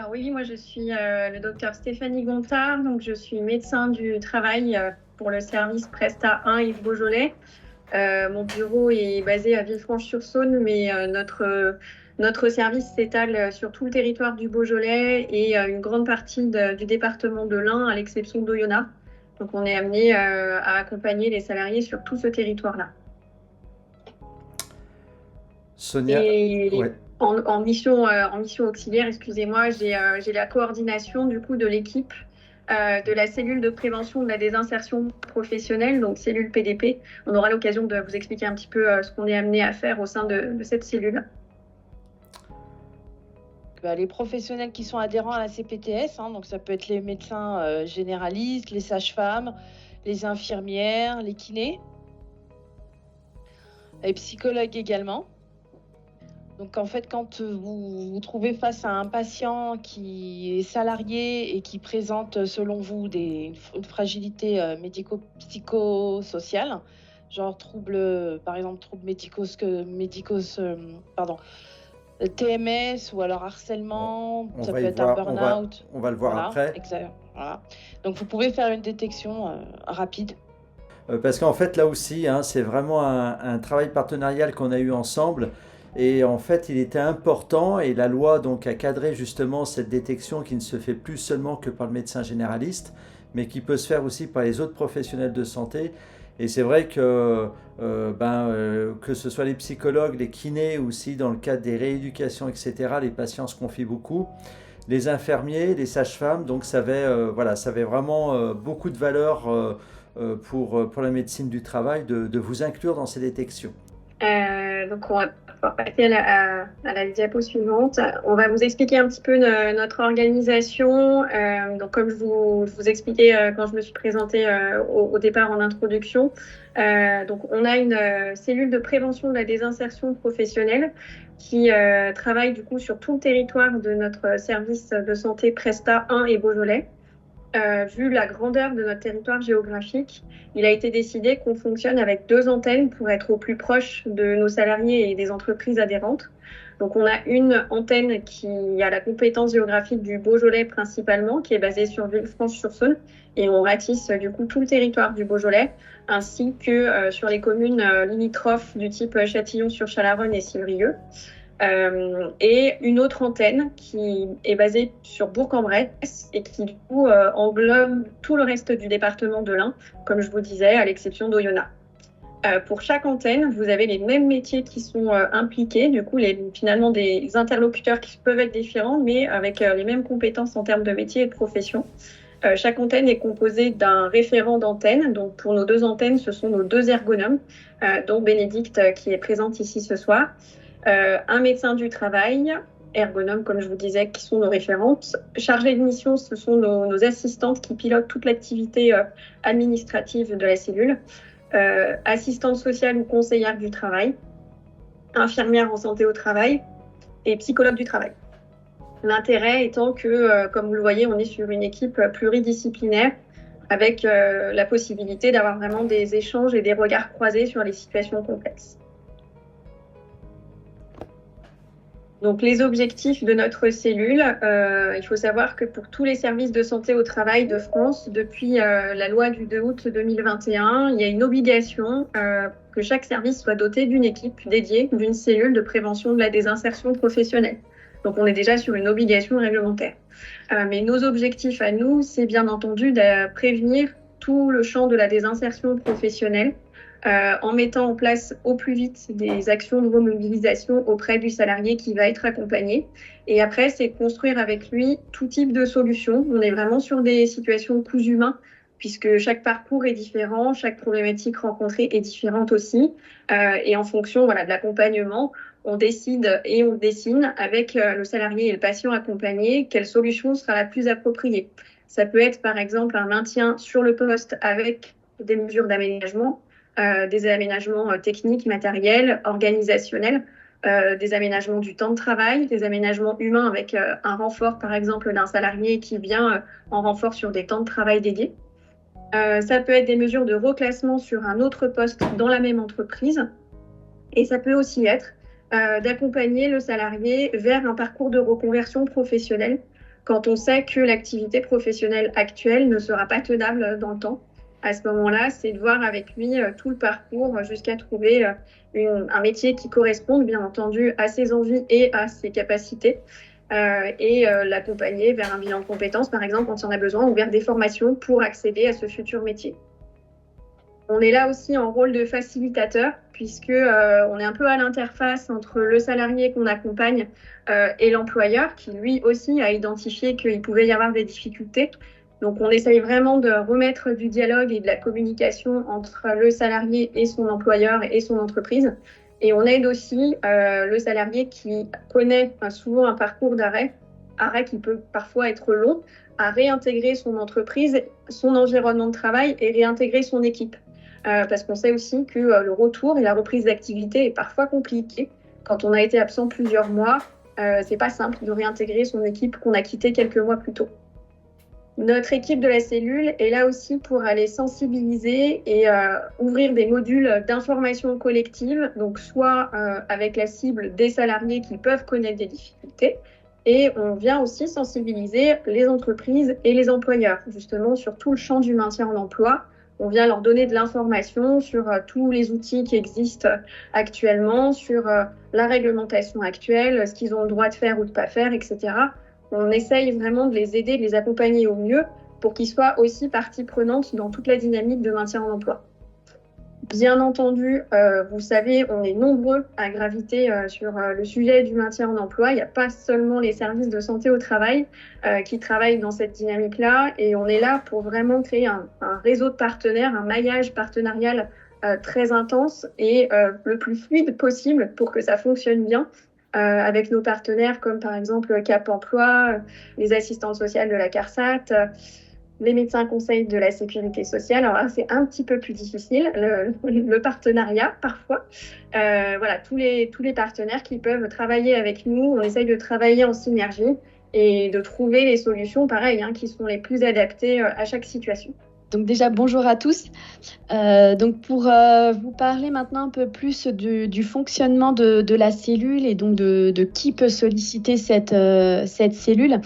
Alors oui, moi je suis le docteur Stéphanie Gontard, donc je suis médecin du travail pour le service Presta 1 Yves Beaujolais. Mon bureau est basé à Villefranche-sur-Saône, mais notre service s'étale sur tout le territoire du Beaujolais et une grande partie du département de l'Ain, à l'exception d'Oyonnax. Donc on est amené à accompagner les salariés sur tout ce territoire-là. Sonia, Et ouais. en mission auxiliaire, excusez-moi, j'ai la coordination du coup de l'équipe de la cellule de prévention de la désinsertion professionnelle, donc cellule PDP. On aura l'occasion de vous expliquer un petit peu ce qu'on est amené à faire au sein de cette cellule. Les professionnels qui sont adhérents à la CPTS, donc ça peut être les médecins généralistes, les sages-femmes, les infirmières, les kinés, les psychologues également. Donc en fait, quand vous vous trouvez face à un patient qui est salarié et qui présente selon vous une fragilité médico-psychosociale, genre par exemple troubles TMS ou alors harcèlement, On ça va peut y être un voir, burn-out. on va le voir Voilà, après. exact. Voilà. Donc vous pouvez faire une détection rapide. Parce qu'en fait, là aussi, c'est vraiment un travail partenarial qu'on a eu ensemble. Et en fait, il était important et la loi donc a cadré justement cette détection qui ne se fait plus seulement que par le médecin généraliste, mais qui peut se faire aussi par les autres professionnels de santé. Et c'est vrai que ce soit les psychologues, les kinés aussi dans le cadre des rééducations, etc., les patients se confient beaucoup. Les infirmiers, les sages-femmes, donc ça avait vraiment beaucoup de valeur pour la médecine du travail de vous inclure dans ces détections. Donc, on va pouvoir passer à la diapo suivante. On va vous expliquer un petit peu notre organisation. Donc, comme je vous expliquais quand je me suis présentée au départ en introduction, donc on a une cellule de prévention de la désinsertion professionnelle qui travaille du coup sur tout le territoire de notre service de santé Presta 1 et Beaujolais. Vu la grandeur de notre territoire géographique, il a été décidé qu'on fonctionne avec 2 antennes pour être au plus proche de nos salariés et des entreprises adhérentes. Donc, on a une antenne qui a la compétence géographique du Beaujolais principalement, qui est basée sur Villefranche-sur-Saône, et on ratisse du coup tout le territoire du Beaujolais, ainsi que sur les communes limitrophes du type Châtillon-sur-Chalaronne et Civrieux. Et une autre antenne qui est basée sur Bourg-en-Bresse et qui du coup englobe tout le reste du département de l'Ain, comme je vous disais, à l'exception d'Oyonnax. Pour chaque antenne, vous avez les mêmes métiers qui sont impliqués, du coup finalement des interlocuteurs qui peuvent être différents, mais avec les mêmes compétences en termes de métier et de profession. Chaque antenne est composée d'un référent d'antenne. Donc pour nos 2 antennes, ce sont nos 2 ergonomes, dont Bénédicte qui est présente ici ce soir. Un médecin du travail, ergonome comme je vous disais, qui sont nos référentes. Chargées de mission, ce sont nos assistantes qui pilotent toute l'activité administrative de la cellule. Assistante sociale ou conseillère du travail, infirmière en santé au travail et psychologue du travail. L'intérêt étant que, comme vous le voyez, on est sur une équipe pluridisciplinaire avec la possibilité d'avoir vraiment des échanges et des regards croisés sur les situations complexes. Donc, les objectifs de notre cellule, il faut savoir que pour tous les services de santé au travail de France, depuis la loi du 2 août 2021, il y a une obligation que chaque service soit doté d'une équipe dédiée, d'une cellule de prévention de la désinsertion professionnelle. Donc, on est déjà sur une obligation réglementaire. Mais nos objectifs à nous, c'est bien entendu de prévenir tout le champ de la désinsertion professionnelle en mettant en place au plus vite des actions de remobilisation auprès du salarié qui va être accompagné. Et après, c'est construire avec lui tout type de solutions. On est vraiment sur des situations de coûts humains, puisque chaque parcours est différent, chaque problématique rencontrée est différente aussi. Et en fonction de l'accompagnement, on décide et on dessine avec le salarié et le patient accompagné quelle solution sera la plus appropriée. Ça peut être par exemple un maintien sur le poste avec des mesures d'aménagement, des aménagements techniques, matériels, organisationnels, des aménagements du temps de travail, des aménagements humains avec un renfort, par exemple, d'un salarié qui vient en renfort sur des temps de travail dédiés. Ça peut être des mesures de reclassement sur un autre poste dans la même entreprise. Et ça peut aussi être d'accompagner le salarié vers un parcours de reconversion professionnelle quand on sait que l'activité professionnelle actuelle ne sera pas tenable dans le temps. À ce moment-là, c'est de voir avec lui tout le parcours jusqu'à trouver un métier qui corresponde, bien entendu, à ses envies et à ses capacités. Et l'accompagner vers un bilan de compétences, par exemple, quand il y en a besoin, ou vers des formations pour accéder à ce futur métier. On est là aussi en rôle de facilitateur, puisque on est un peu à l'interface entre le salarié qu'on accompagne et l'employeur, qui lui aussi a identifié qu'il pouvait y avoir des difficultés. Donc, on essaye vraiment de remettre du dialogue et de la communication entre le salarié et son employeur et son entreprise. Et on aide aussi le salarié qui connaît souvent un parcours d'arrêt qui peut parfois être long, à réintégrer son entreprise, son environnement de travail et réintégrer son équipe. Parce qu'on sait aussi que le retour et la reprise d'activité est parfois compliqué. Quand on a été absent plusieurs mois, c'est pas simple de réintégrer son équipe qu'on a quittée quelques mois plus tôt. Notre équipe de la cellule est là aussi pour aller sensibiliser et ouvrir des modules d'information collective, donc soit avec la cible des salariés qui peuvent connaître des difficultés, et on vient aussi sensibiliser les entreprises et les employeurs, justement sur tout le champ du maintien en emploi. On vient leur donner de l'information sur tous les outils qui existent actuellement, sur la réglementation actuelle, ce qu'ils ont le droit de faire ou de ne pas faire, etc. On essaye vraiment de les aider, de les accompagner au mieux pour qu'ils soient aussi partie prenante dans toute la dynamique de maintien en emploi. Bien entendu, vous savez, on est nombreux à graviter sur le sujet du maintien en emploi. Il n'y a pas seulement les services de santé au travail qui travaillent dans cette dynamique-là. Et on est là pour vraiment créer un réseau de partenaires, un maillage partenarial très intense et le plus fluide possible pour que ça fonctionne bien. Avec nos partenaires comme par exemple Cap Emploi, les assistantes sociales de la CARSAT, les médecins conseils de la sécurité sociale. Alors là, c'est un petit peu plus difficile, le partenariat parfois. Voilà, tous les partenaires qui peuvent travailler avec nous, on essaye de travailler en synergie et de trouver les solutions, pareil, qui sont les plus adaptées à chaque situation. Donc déjà, bonjour à tous. Donc pour vous parler maintenant un peu plus du fonctionnement de la cellule et donc de qui peut solliciter cette cellule.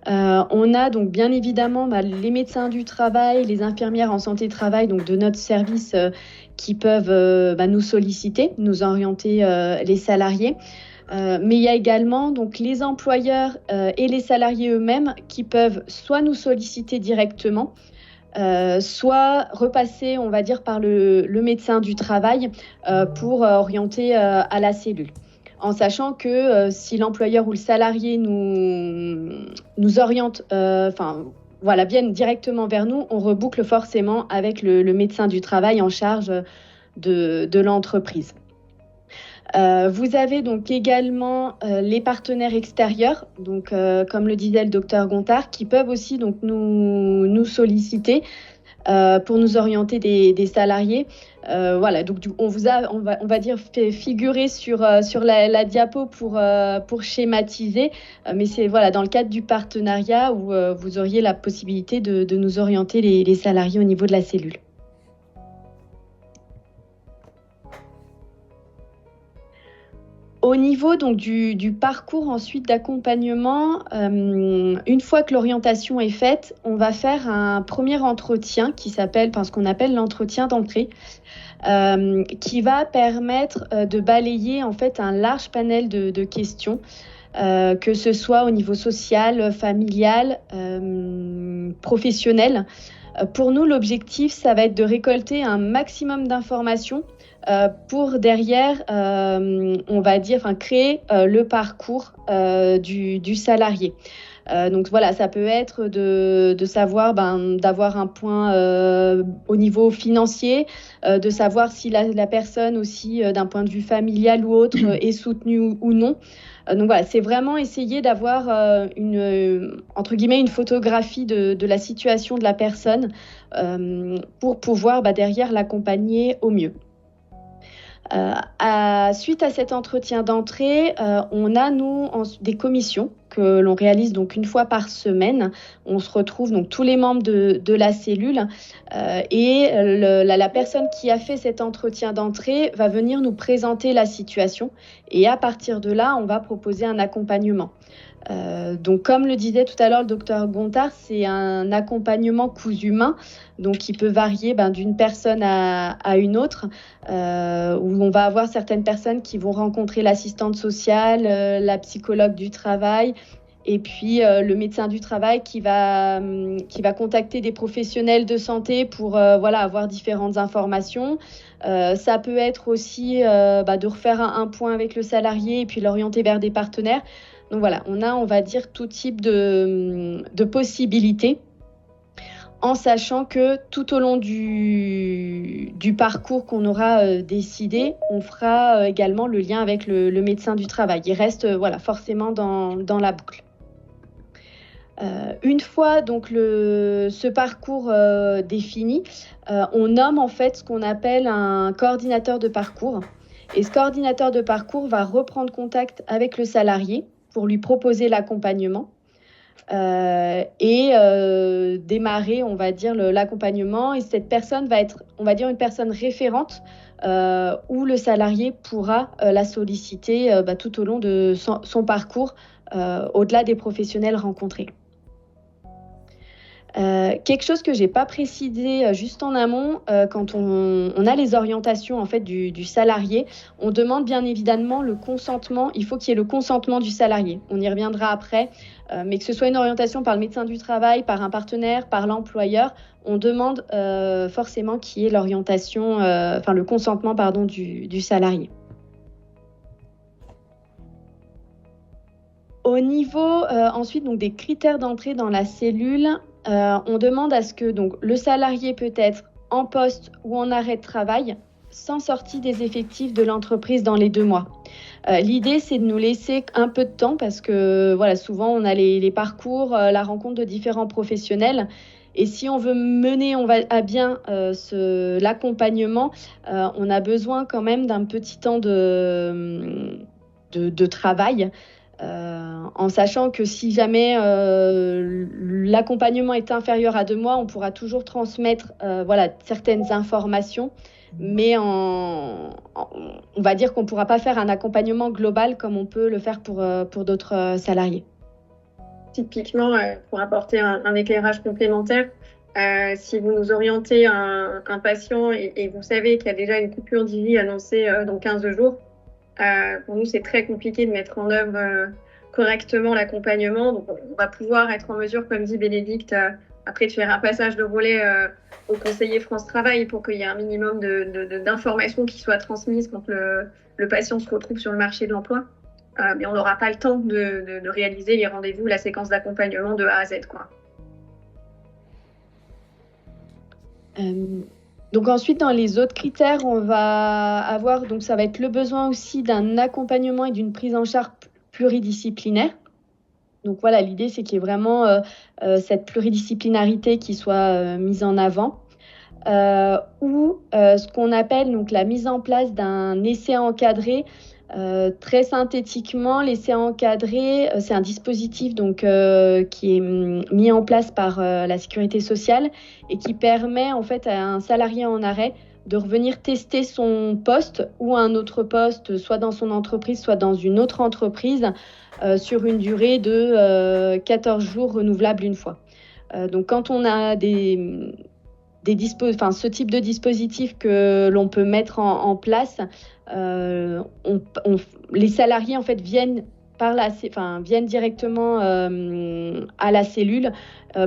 On a donc bien évidemment les médecins du travail, les infirmières en santé travail, donc de notre service qui peuvent nous solliciter, nous orienter les salariés. Mais il y a également donc les employeurs et les salariés eux-mêmes qui peuvent soit nous solliciter directement, soit repasser, on va dire, par le médecin du travail pour orienter à la cellule. En sachant que si l'employeur ou le salarié nous oriente, viennent directement vers nous, on reboucle forcément avec le médecin du travail en charge de l'entreprise. Vous avez donc également les partenaires extérieurs, donc comme le disait le docteur Gontard, qui peuvent aussi donc nous solliciter pour nous orienter des salariés. Donc on va dire fait figurer sur la diapo pour schématiser, mais c'est dans le cadre du partenariat où vous auriez la possibilité de nous orienter les salariés au niveau de la cellule. Au niveau donc du parcours ensuite d'accompagnement, une fois que l'orientation est faite, on va faire un premier entretien ce qu'on appelle l'entretien d'entrée, qui va permettre de balayer en fait un large panel de questions, que ce soit au niveau social, familial, professionnel. Pour nous, l'objectif, ça va être de récolter un maximum d'informations pour derrière, on va dire, créer le parcours du salarié. Donc voilà, ça peut être de savoir, d'avoir un point au niveau financier, de savoir si la personne aussi, d'un point de vue familial ou autre, est soutenue ou non. Donc voilà, c'est vraiment essayer d'avoir entre guillemets une photographie de la situation de la personne pour pouvoir derrière l'accompagner au mieux. Suite à cet entretien d'entrée, on a des commissions que l'on réalise donc une fois par semaine. On se retrouve donc tous les membres de la cellule et la personne qui a fait cet entretien d'entrée va venir nous présenter la situation et à partir de là, on va proposer un accompagnement. Donc, comme le disait tout à l'heure le docteur Gontard, c'est un accompagnement cousu main, donc qui peut varier d'une personne à une autre, où on va avoir certaines personnes qui vont rencontrer l'assistante sociale, la psychologue du travail, et puis le médecin du travail qui va contacter des professionnels de santé pour avoir différentes informations. Ça peut être aussi de refaire un point avec le salarié et puis l'orienter vers des partenaires. Donc voilà, on va dire, tout type de possibilités, en sachant que tout au long du parcours qu'on aura décidé, on fera également le lien avec le médecin du travail. Il reste forcément dans la boucle. Une fois donc ce parcours défini, on nomme en fait ce qu'on appelle un coordinateur de parcours. Et ce coordinateur de parcours va reprendre contact avec le salarié pour lui proposer l'accompagnement et démarrer, on va dire, l'accompagnement. Et cette personne va être, on va dire, une personne référente où le salarié pourra la solliciter tout au long de son parcours, au-delà des professionnels rencontrés. Quelque chose que j'ai pas précisé juste en amont, quand on a les orientations en fait du salarié, on demande bien évidemment le consentement. Il faut qu'il y ait le consentement du salarié. On y reviendra après, mais que ce soit une orientation par le médecin du travail, par un partenaire, par l'employeur, on demande forcément qu'il y ait l'orientation, le consentement du salarié. Au niveau ensuite donc des critères d'entrée dans la cellule, on demande à ce que le salarié peut être en poste ou en arrêt de travail sans sortie des effectifs de l'entreprise dans les 2 mois. L'idée, c'est de nous laisser un peu de temps parce que souvent on a les parcours, la rencontre de différents professionnels. Et si on veut mener à bien l'accompagnement, on a besoin quand même d'un petit temps de travail. En sachant que si jamais l'accompagnement est inférieur à 2 mois, on pourra toujours transmettre certaines informations, mais on va dire qu'on ne pourra pas faire un accompagnement global comme on peut le faire pour d'autres salariés. Typiquement, pour apporter un éclairage complémentaire, si vous nous orientez un patient et vous savez qu'il y a déjà une coupure d'IVI annoncée dans 15 jours, pour nous, c'est très compliqué de mettre en œuvre correctement l'accompagnement. Donc, on va pouvoir être en mesure, comme dit Bénédicte, après de faire un passage de relais au conseiller France Travail pour qu'il y ait un minimum d'informations qui soient transmises quand le patient se retrouve sur le marché de l'emploi. Mais on n'aura pas le temps de réaliser les rendez-vous, la séquence d'accompagnement de A à Z, quoi. Donc ensuite, dans les autres critères, on va avoir, donc ça va être le besoin aussi d'un accompagnement et d'une prise en charge pluridisciplinaire. Donc voilà, l'idée, c'est qu'il y ait vraiment cette pluridisciplinarité qui soit mise en avant. Ou ce qu'on appelle donc la mise en place d'un essai encadré. Très synthétiquement, l'essai encadré, c'est un dispositif qui est mis en place par la Sécurité sociale et qui permet en fait à un salarié en arrêt de revenir tester son poste ou un autre poste, soit dans son entreprise, soit dans une autre entreprise, sur une durée de 14 jours renouvelable une fois. Donc quand on a ce type de dispositif que l'on peut mettre en place, les salariés en fait viennent directement à la cellule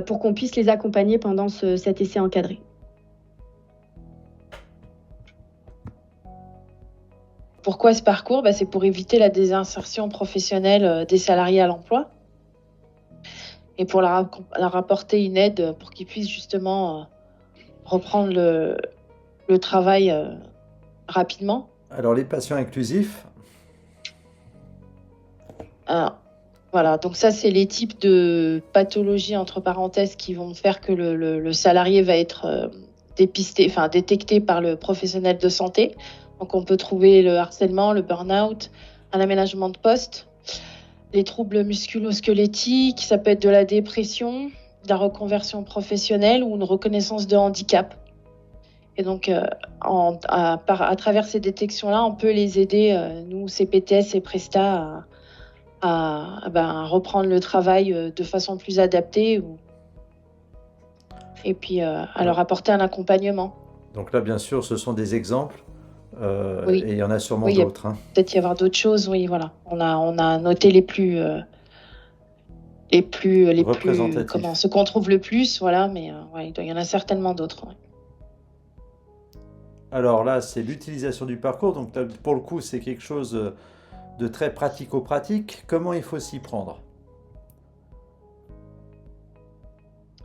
pour qu'on puisse les accompagner pendant cet essai encadré. Pourquoi ce parcours ? C'est pour éviter la désinsertion professionnelle des salariés à l'emploi et pour leur apporter une aide pour qu'ils puissent justement reprendre le travail rapidement. Alors, les patients inclusifs. Voilà, donc ça, c'est les types de pathologies, entre parenthèses, qui vont faire que le salarié va être détecté par le professionnel de santé. Donc, on peut trouver le harcèlement, le burn-out, un aménagement de poste, les troubles musculo-squelettiques, ça peut être de la dépression, de la reconversion professionnelle ou une reconnaissance de handicap. Et donc, à travers ces détections-là, on peut les aider, nous, CPTS et Presta, à reprendre le travail de façon plus adaptée et puis à leur apporter un accompagnement. Donc là, bien sûr, ce sont des exemples Oui. et il y en a sûrement Oui, il y a d'autres. Hein. peut-être y avoir d'autres choses. Oui, voilà. On a noté les plus Représentatifs. ceux qu'on trouve le plus, voilà. Mais ouais, il y en a certainement d'autres. Ouais. Alors là, c'est l'utilisation du parcours. Donc là, pour le coup, c'est quelque chose de très pratico-pratique. Comment il faut s'y prendre?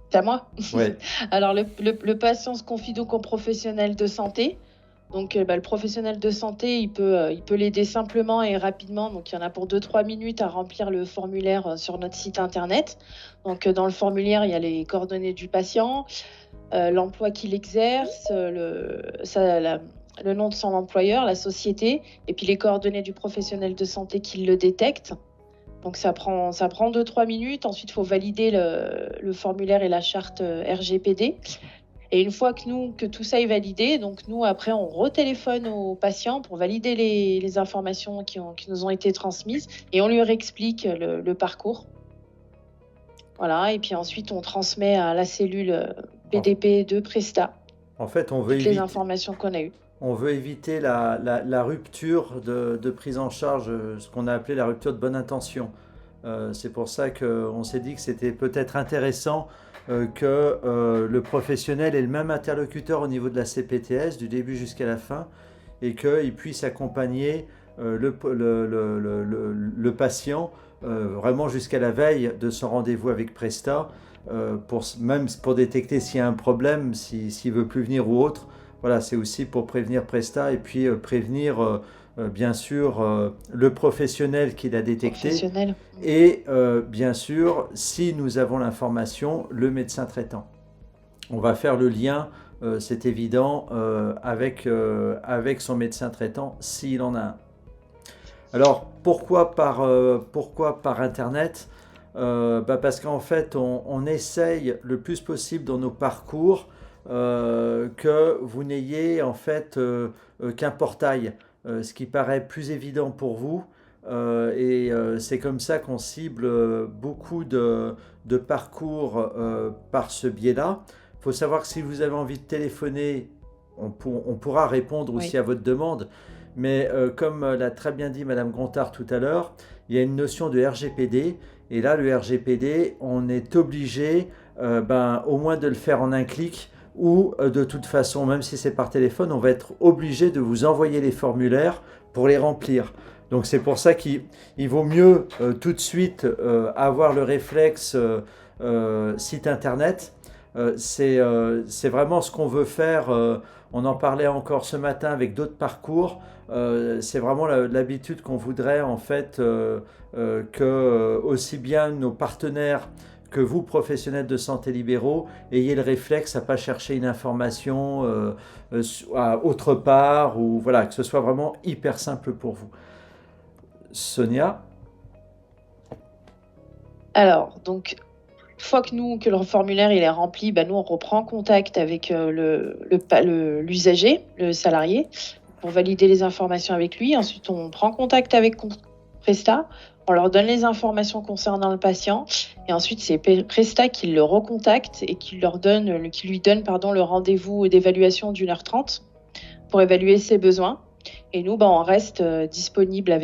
C'est à moi. Oui. Alors, le patient se confie donc au professionnel de santé. Donc, le professionnel de santé, il peut l'aider simplement et rapidement. Donc, il y en a pour 2-3 minutes à remplir le formulaire sur notre site internet. Donc, dans le formulaire, il y a les coordonnées du patient, l'emploi qu'il exerce, le nom de son employeur, la société, et puis les coordonnées du professionnel de santé qui le détecte. Donc ça prend 2-3 minutes. Ensuite, il faut valider le formulaire et la charte RGPD. Et une fois que tout ça est validé, donc nous, après, on retéléphone aux patients pour valider les informations qui nous ont été transmises et on lui réexplique le parcours. Voilà, et puis ensuite, on transmet à la cellule PDP de Presta En fait, on veut toutes les informations qu'on a eues. On veut éviter la rupture de prise en charge, ce qu'on a appelé la rupture de bonne intention. C'est pour ça qu'on s'est dit que c'était peut-être intéressant que le professionnel ait le même interlocuteur au niveau de la CPTS, du début jusqu'à la fin, et qu'il puisse accompagner le patient vraiment jusqu'à la veille de son rendez-vous avec Presta, même pour détecter s'il y a un problème, s'il ne veut plus venir ou autre. Voilà, c'est aussi pour prévenir Presta et puis prévenir bien sûr le professionnel qui l'a détecté et bien sûr, si nous avons l'information, le médecin traitant. On va faire le lien, c'est évident, avec son médecin traitant s'il en a un. Alors, pourquoi par Internet? Parce qu'en fait, on essaye le plus possible dans nos parcours que vous n'ayez en fait qu'un portail, ce qui paraît plus évident pour vous. C'est comme ça qu'on cible beaucoup de parcours par ce biais-là. Il faut savoir que si vous avez envie de téléphoner, on pourra répondre aussi à votre demande. Mais comme l'a très bien dit Madame Gontard tout à l'heure, il y a une notion de RGPD. Et là, le RGPD, on est obligé au moins de le faire en un clic. Ou de toute façon, même si c'est par téléphone, on va être obligé de vous envoyer les formulaires pour les remplir. Donc c'est pour ça qu'il vaut mieux tout de suite avoir le réflexe site internet. C'est vraiment ce qu'on veut faire. On en parlait encore ce matin avec d'autres parcours. C'est vraiment l'habitude qu'on voudrait en fait que aussi bien nos partenaires que vous, professionnels de santé libéraux, ayez le réflexe à ne pas chercher une information autre part, ou voilà, que ce soit vraiment hyper simple pour vous. Sonia? Alors, donc, une fois que le formulaire il est rempli, nous, on reprend contact avec l'usager, le salarié, pour valider les informations avec lui. Ensuite, on prend contact avec Presta. On leur donne les informations concernant le patient et ensuite c'est Presta qui le recontacte et qui lui donne le rendez-vous d'évaluation d'1h30 pour évaluer ses besoins. Et nous, on reste disponible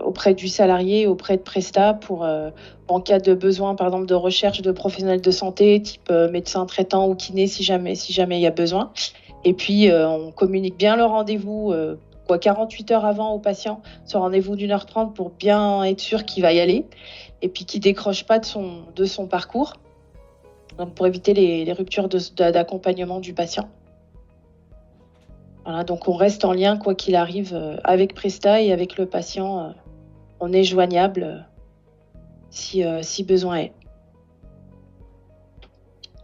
auprès du salarié, auprès de Presta pour en cas de besoin, par exemple de recherche de professionnels de santé, type médecin traitant ou kiné si jamais il y a besoin. Et puis on communique bien le rendez-vous 48 heures avant au patient, ce rendez-vous d'1h30 pour bien être sûr qu'il va y aller et puis qu'il ne décroche pas de son parcours, donc pour éviter les ruptures d'accompagnement du patient. Voilà, donc on reste en lien quoi qu'il arrive avec Presta et avec le patient. On est joignable si besoin est.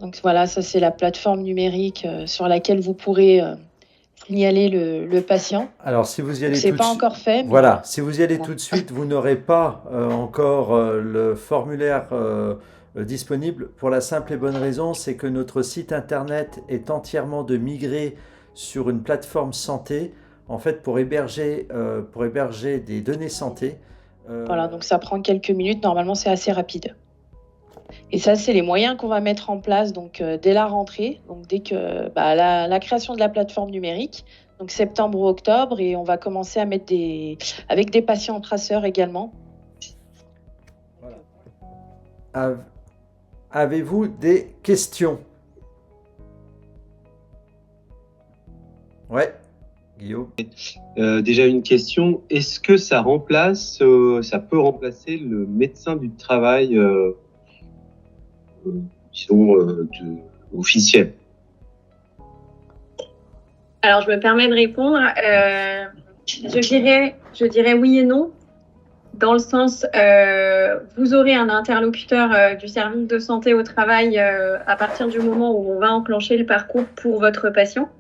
Donc voilà, ça c'est la plateforme numérique sur laquelle vous pourrez signaler le patient. Alors si vous y allez c'est pas encore fait. Voilà, si vous y allez tout de suite, vous n'aurez pas encore le formulaire disponible pour la simple et bonne raison, c'est que notre site internet est entièrement migré sur une plateforme santé, en fait pour héberger des données santé. Voilà, donc ça prend quelques minutes. Normalement, c'est assez rapide. Et ça, c'est les moyens qu'on va mettre en place donc, dès la rentrée, donc dès que la création de la plateforme numérique, donc septembre ou octobre, et on va commencer à mettre avec des patients traceurs également. Voilà. Avez-vous des questions? Ouais, Guillaume. Déjà une question, est-ce que ça peut remplacer le médecin du travail, officiel? Alors, je me permets de répondre. Je dirais oui et non, dans le sens, vous aurez un interlocuteur du service de santé au travail à partir du moment où on va enclencher le parcours pour votre patient.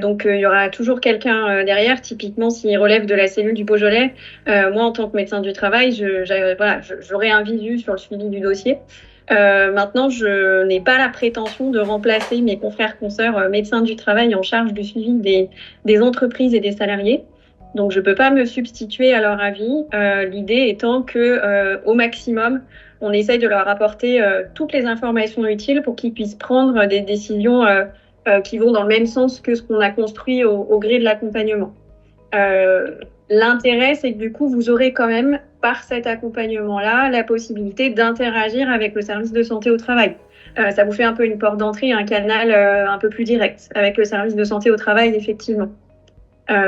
Donc, il y aura toujours quelqu'un derrière. Typiquement, s'il relève de la cellule du Beaujolais, moi, en tant que médecin du travail, j'aurai un visu sur le suivi du dossier. Maintenant, je n'ai pas la prétention de remplacer mes confrères consoeurs médecins du travail en charge du suivi des entreprises et des salariés. Donc, je ne peux pas me substituer à leur avis. L'idée étant que, au maximum, on essaye de leur apporter toutes les informations utiles pour qu'ils puissent prendre des décisions qui vont dans le même sens que ce qu'on a construit au gré de l'accompagnement. L'intérêt, c'est que du coup, vous aurez quand même, par cet accompagnement-là, la possibilité d'interagir avec le service de santé au travail. Ça vous fait un peu une porte d'entrée, un canal un peu plus direct avec le service de santé au travail, effectivement.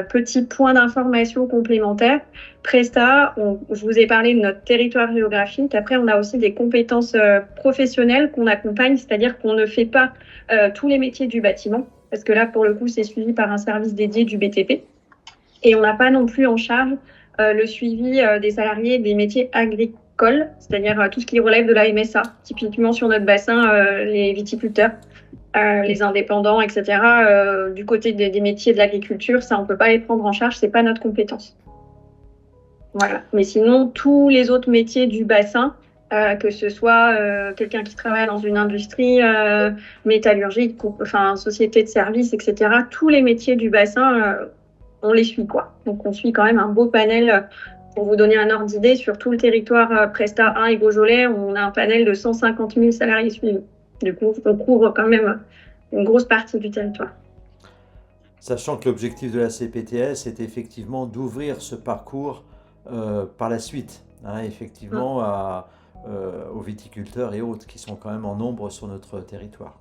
Petit point d'information complémentaire, Presta, je vous ai parlé de notre territoire géographique. Après, on a aussi des compétences professionnelles qu'on accompagne, c'est-à-dire qu'on ne fait pas tous les métiers du bâtiment, parce que là, pour le coup, c'est suivi par un service dédié du BTP. Et on n'a pas non plus en charge le suivi des salariés des métiers agricoles, c'est-à-dire tout ce qui relève de la MSA, typiquement sur notre bassin, les viticulteurs. Les indépendants, etc. Du côté des métiers de l'agriculture, ça, on ne peut pas les prendre en charge, ce n'est pas notre compétence. Voilà. Mais sinon, tous les autres métiers du bassin, que ce soit quelqu'un qui travaille dans une industrie métallurgique, enfin, société de services, etc., tous les métiers du bassin, on les suit, quoi. Donc, on suit quand même un beau panel. Pour vous donner un ordre d'idée, sur tout le territoire Presta 1 et Beaujolais, on a un panel de 150 000 salariés suivis. Du coup, on couvre quand même une grosse partie du territoire. Sachant que l'objectif de la CPTS est effectivement d'ouvrir ce parcours par la suite, hein, effectivement, aux viticulteurs et autres qui sont quand même en nombre sur notre territoire.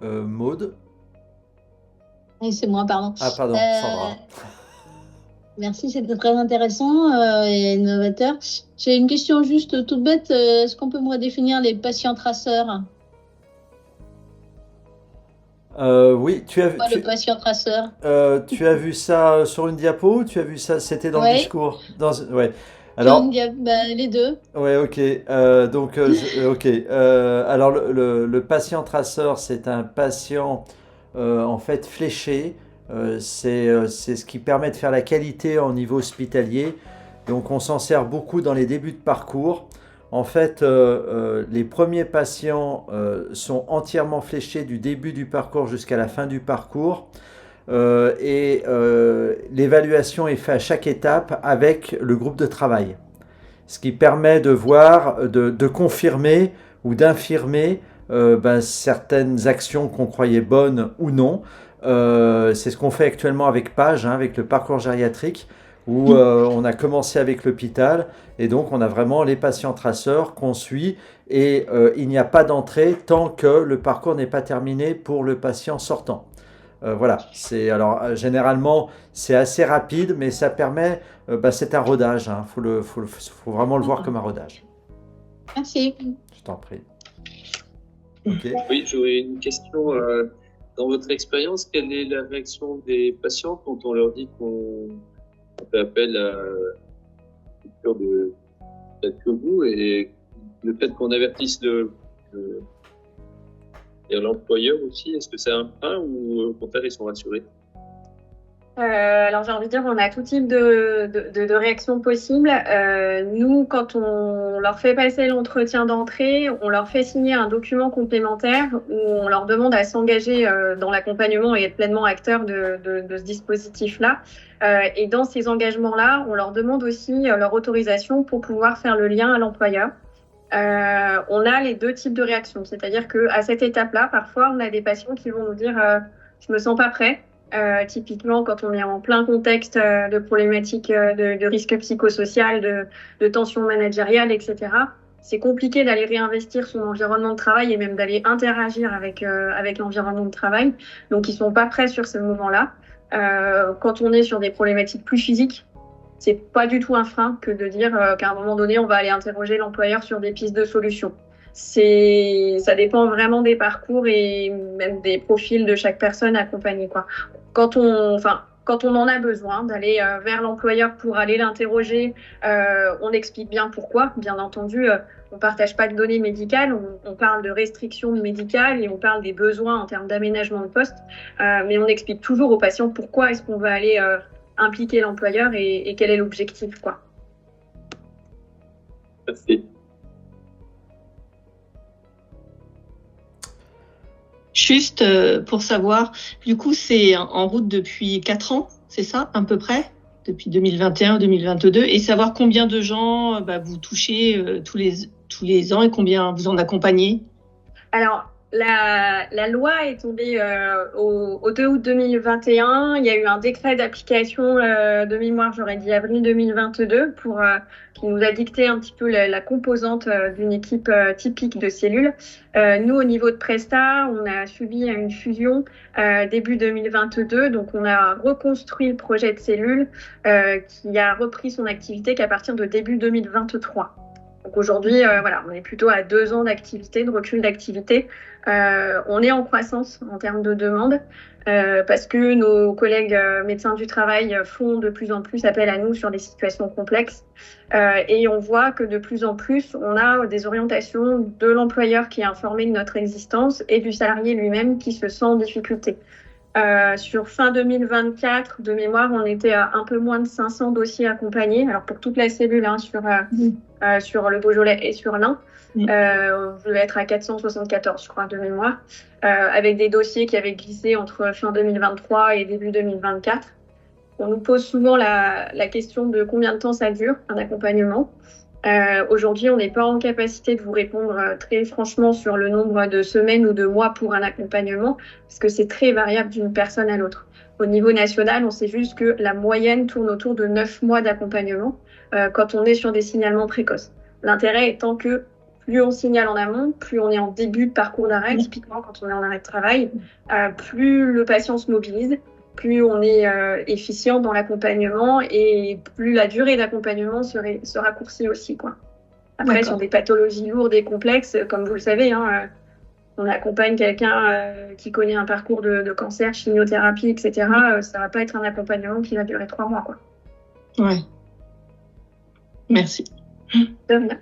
Maude? Oui, c'est moi, pardon. Ah, pardon, Sandra. Merci, c'était très intéressant et innovateur. J'ai une question juste toute bête. Est-ce qu'on peut me redéfinir les patients traceurs? Oui, tu as vu. Le patient traceur. Tu as vu ça sur une diapo ou tu as vu ça? C'était dans le discours. Ouais. Alors, les deux. Ouais, ok. Ok. Alors, le patient traceur, c'est un patient en fait fléché. C'est ce qui permet de faire la qualité en niveau hospitalier. Donc on s'en sert beaucoup dans les débuts de parcours. En fait, les premiers patients sont entièrement fléchés du début du parcours jusqu'à la fin du parcours. L'évaluation est faite à chaque étape avec le groupe de travail. Ce qui permet de voir, de confirmer ou d'infirmer certaines actions qu'on croyait bonnes ou non. C'est ce qu'on fait actuellement avec Page, hein, avec le parcours gériatrique, où on a commencé avec l'hôpital, et donc on a vraiment les patients traceurs qu'on suit, et il n'y a pas d'entrée tant que le parcours n'est pas terminé pour le patient sortant. Voilà, généralement c'est assez rapide, mais ça permet, c'est un rodage, hein, faut vraiment le voir comme un rodage. Merci. Je t'en prie. Okay. Oui, j'aurais une question. Dans votre expérience, quelle est la réaction des patients quand on leur dit qu'on fait appel à une culture de peut-être que vous, et le fait qu'on avertisse l'employeur aussi, est-ce que c'est un frein ou au contraire ils sont rassurés? Alors j'ai envie de dire, on a tout type de réactions possibles. Nous, quand on leur fait passer l'entretien d'entrée, on leur fait signer un document complémentaire où on leur demande à s'engager dans l'accompagnement et être pleinement acteurs de ce dispositif-là. Et dans ces engagements-là, on leur demande aussi leur autorisation pour pouvoir faire le lien à l'employeur. On a les deux types de réactions, c'est-à-dire qu'à cette étape-là, parfois, on a des patients qui vont nous dire je me sens pas prêt. Typiquement, quand on est en plein contexte de problématiques de risque psychosocial, de tension managériale, etc., c'est compliqué d'aller réinvestir son environnement de travail et même d'aller interagir avec l'environnement de travail. Donc, ils sont pas prêts sur ce moment-là. Quand on est sur des problématiques plus physiques, c'est pas du tout un frein que de dire qu'à un moment donné, on va aller interroger l'employeur sur des pistes de solutions. Ça dépend vraiment des parcours et même des profils de chaque personne accompagnée, quoi. Quand on en a besoin d'aller vers l'employeur pour aller l'interroger, on explique bien pourquoi. Bien entendu, on partage pas de données médicales, on parle de restrictions médicales et on parle des besoins en termes d'aménagement de poste, mais on explique toujours aux patients pourquoi est-ce qu'on va aller impliquer l'employeur et quel est l'objectif, quoi. Merci. Juste pour savoir, du coup, c'est en route depuis 4 ans, c'est ça, à peu près, depuis 2021-2022, et savoir combien de gens vous touchez tous les ans et combien vous en accompagnez. Alors, la loi est tombée au 2 août 2021. Il y a eu un décret d'application de mémoire, j'aurais dit avril 2022, qui nous a dicté un petit peu la composante d'une équipe typique de cellules. Nous, au niveau de Presta, on a subi une fusion début 2022. Donc, on a reconstruit le projet de cellules qui a repris son activité qu'à partir de début 2023. Donc aujourd'hui, on est plutôt à 2 ans d'activité, de recul d'activité. On est en croissance en termes de demande parce que nos collègues médecins du travail font de plus en plus appel à nous sur des situations complexes. Et on voit que de plus en plus, on a des orientations de l'employeur qui est informé de notre existence et du salarié lui-même qui se sent en difficulté. Sur fin 2024, de mémoire, on était à un peu moins de 500 dossiers accompagnés. Alors pour toute la cellule, sur le Beaujolais et sur l'Ain, on devait être à 474, je crois, de mémoire, avec des dossiers qui avaient glissé entre fin 2023 et début 2024. On nous pose souvent la question de combien de temps ça dure, un accompagnement. Aujourd'hui, on n'est pas en capacité de vous répondre très franchement sur le nombre de semaines ou de mois pour un accompagnement, parce que c'est très variable d'une personne à l'autre. Au niveau national, on sait juste que la moyenne tourne autour de 9 mois d'accompagnement quand on est sur des signalements précoces. L'intérêt étant que plus on signale en amont, plus on est en début de parcours d'arrêt, typiquement quand on est en arrêt de travail, plus le patient se mobilise, plus on est efficient dans l'accompagnement et plus la durée d'accompagnement se raccourcit aussi, quoi. Après, sur des pathologies lourdes et complexes, comme vous le savez, on accompagne quelqu'un qui connaît un parcours de cancer, chimiothérapie, etc. Ça va pas être un accompagnement qui va durer 3 mois, quoi. Ouais. Merci. De rien.